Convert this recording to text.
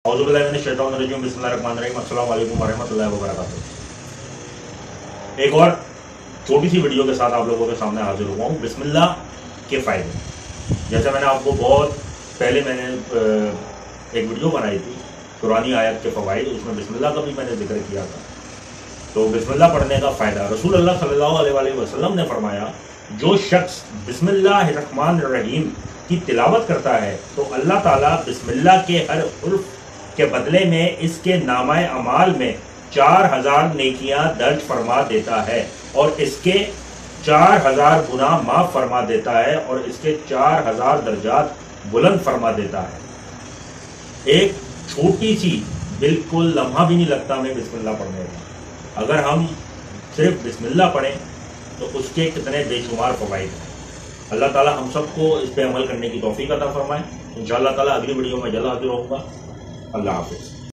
औज़ु बिल्लाहि मिनश शैतानिर रजीम बिस्मिल्लाहिर रहमानिर रहीम अस्सलामु अलैकुम वरहमतुल्लाहि वबरकातुहू। एक और छोटी सी वीडियो के साथ आप लोगों के सामने हाजिर हुआ हूँ। बिस्मिल्लाह के फ़ायदे। जैसे मैंने आपको बहुत पहले मैंने एक वीडियो बनाई थी कुरानी आयत के फ़वाइद, उसमें बिस्मिल्लाह का भी मैंने जिक्र किया था। तो बिस्मिल्लाह पढ़ने का फ़ायदा, रसूल अल्लाह सल्लल्लाहु अलैहि वसल्लम ने फरमाया, जो शख्स बिस्मिल्लाहिर्रहमानिर्रहीम की तिलावत करता है तो अल्लाह ताला बिस्मिल्लाह के हर उर्फ के बदले में इसके नामाए अमाल में 4000 नेकियां दर्ज फरमा देता है और इसके 4000 गुनाह माफ फरमा देता है और इसके 4000 दर्जात बुलंद फरमा देता है। एक छोटी सी बिल्कुल लम्हा भी नहीं लगता हमें बिस्मिल्लाह पढ़ने का। अगर हम सिर्फ बिस्मिल्लाह पढ़ें तो उसके कितने बेशुमार फ़वाइद हैं। अल्लाह ताला हम सबको इस पे अमल करने की तौफीक अता फरमाए। इंशाअल्लाह ताला अगली वीडियो में जल्द हाजिर होऊंगा। अल्लाह हाफ़िज़।